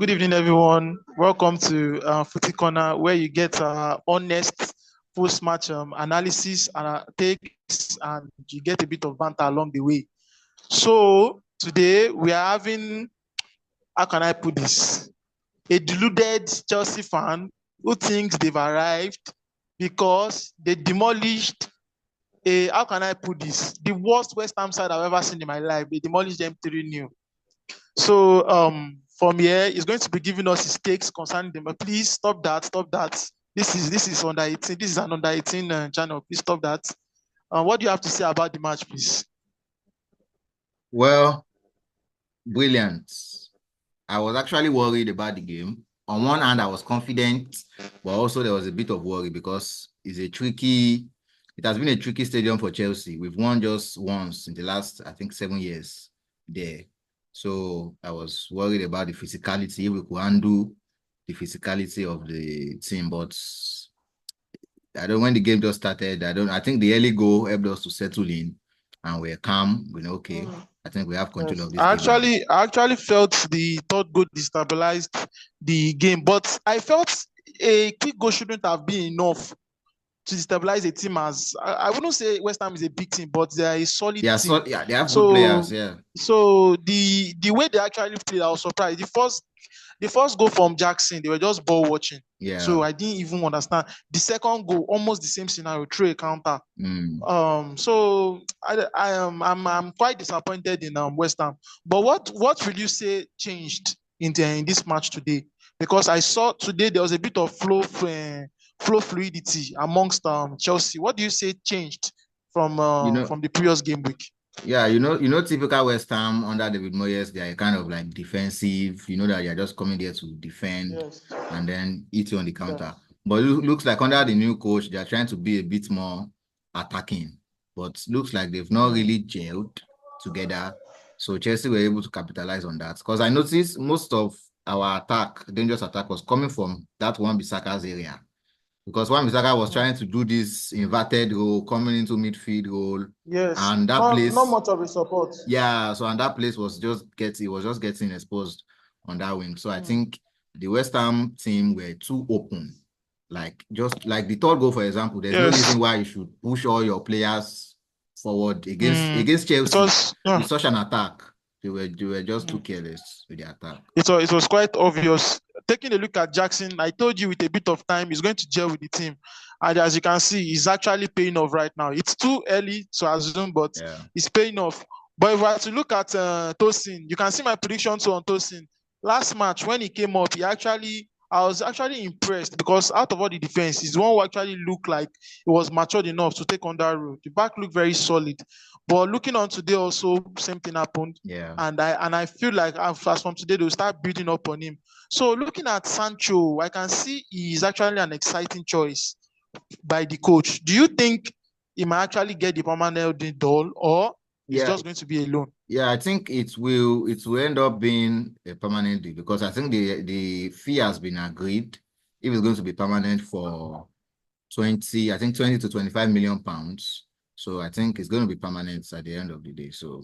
Good evening, everyone. Welcome to Footy Corner, where you get honest post-match analysis and takes, and you get a bit of banter along the way. So today we are having, how can I put this? A deluded Chelsea fan who thinks they've arrived because they demolished how can I put this? The worst West Ham side I've ever seen in my life. They demolished them 3-0. So from here, he's going to be giving us his takes concerning them. But please stop that. Stop that. This is under 18. This is an under 18 channel. Please stop that. What do you have to say about the match, please? Well, brilliant. I was actually worried about the game. On one hand, I was confident, but also there was a bit of worry because it has been a tricky stadium for Chelsea. We've won just once in the last, I think, 7 years there. So I was worried about the physicality, if we could handle the physicality of the team. But when the game just started, I think the early goal helped us to settle in and we're calm. We know, okay, I think we have control of this game. I actually felt the third goal destabilized the game, but I felt a quick goal shouldn't have been enough to destabilize a team. As I wouldn't say West Ham is a big team, but they are a solid team. They have good players. Yeah. So the way they actually played, I was surprised. The first goal from Jackson, they were just ball watching. Yeah. So I didn't even understand. The second goal, almost the same scenario, through a counter. So I'm quite disappointed in West Ham. But what will you say changed in this match today? Because I saw today there was a bit of flow fluidity amongst Chelsea. What do you say changed from the previous game week? Yeah, typical West Ham under David Moyes, they are kind of like defensive. You know that you're just coming there to defend and then eat you on the counter. Yes. But it looks like under the new coach, they're trying to be a bit more attacking. But looks like they've not really gelled together. So Chelsea were able to capitalize on that. Because I noticed most of our dangerous attack was coming from that Wan-Bissaka's area. Because Wan-Bissaka was trying to do this inverted role, coming into midfield role. Yes. And that place, not much of a support. Yeah, so and that place was just getting exposed on that wing. So I think the West Ham team were too open. Just like the third goal, for example, there's no reason why you should push all your players forward against Chelsea with such an attack. They were just too careless with the attack. It was quite obvious. Taking a look at Jackson, I told you with a bit of time, he's going to gel with the team. And as you can see, he's actually paying off right now. It's too early to assume, but it's paying off. But if I were to look at Tosin, you can see my prediction too on Tosin. Last match, when he came up, I was actually impressed because out of all the defense, he's the one who actually looked like he was matured enough to take on that role. The back looked very solid. But looking on today also, same thing happened. Yeah. And I feel like as from today, they'll start building up on him. So looking at Sancho, I can see he's actually an exciting choice by the coach. Do you think he might actually get the permanent doll, or it's just going to be a loan? Yeah, I think it will end up being a permanent deal because I think the fee has been agreed. If it's going to be permanent for 20 to 25 million pounds. So I think it's going to be permanent at the end of the day. So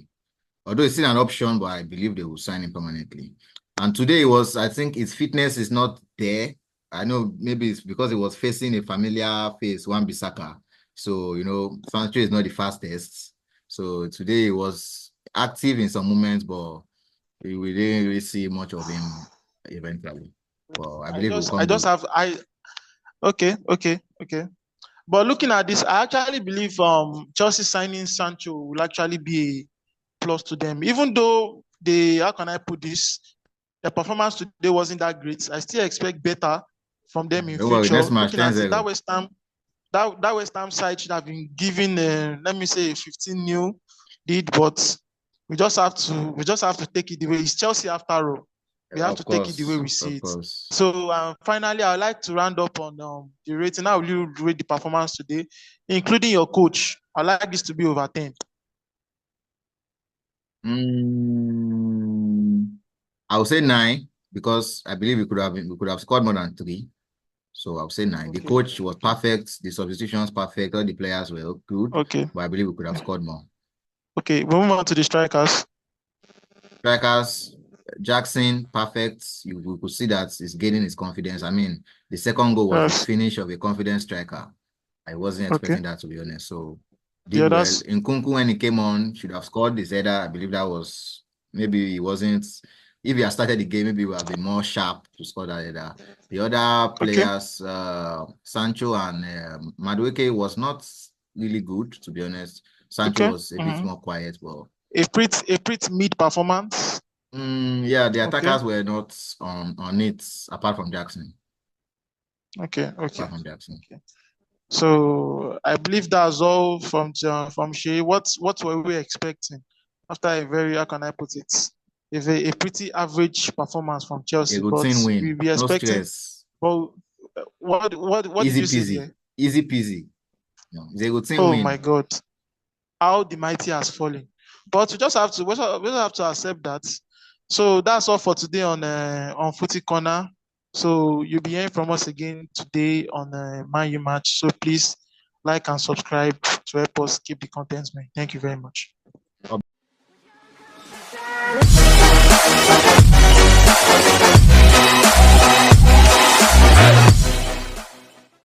although it's still an option, but I believe they will sign him permanently. And today I think his fitness is not there. I know maybe it's because he was facing a familiar face, Wan-Bissaka. So, Sancho is not the fastest. So today he was active in some moments, but we didn't really see much of him eventually. Well, I believe Okay. But looking at this, I actually believe Chelsea signing Sancho will actually be a plus to them. Even though how can I put this? Their performance today wasn't that great. I still expect better from them in future. Looking at it, that West Ham side should have been given let me say 15-0 lead, but we just have to take it the way it's Chelsea after all. We have to take it the way we see it. So finally, I would like to round up on the rating. How will you rate the performance today, including your coach? I'd like this to be over 10. I would say 9 because I believe we could have scored more than 3. So I would say 9. Okay. The coach was perfect. The substitutions perfect. All the players were good. Okay. But I believe we could have scored more. Okay, we'll move on to the strikers. Strikers, Jackson, perfect. You could see that he's gaining his confidence. I mean, the second goal was Yes. a finish of a confident striker. I wasn't Okay. expecting that, to be honest. So The did well. others. Nkunku, when he came on, should have scored this header. I believe that was, maybe he wasn't. If he had started the game, maybe he would have been more sharp to score that header. The other Okay. players, Sancho and Madueke, was not really good, to be honest. Sancho Okay. was a bit more quiet, but A pretty mid performance. yeah, the Okay. attackers were not on it, apart from Jackson. Okay. Apart from Jackson. Okay. So I believe that's all from Shay. What were we expecting after a very, how can I put it, a pretty average performance from A Chelsea? But routine we win, be no expecting. stress, Well, what did easy you say peasy, there? easy peasy. No, it's a routine Oh my win. God, how the mighty has fallen. But we just have to accept that. So that's all for today on Footy Corner. So you'll be hearing from us again today on Man U match. So please like and subscribe to help us keep the content, man. Thank you very much.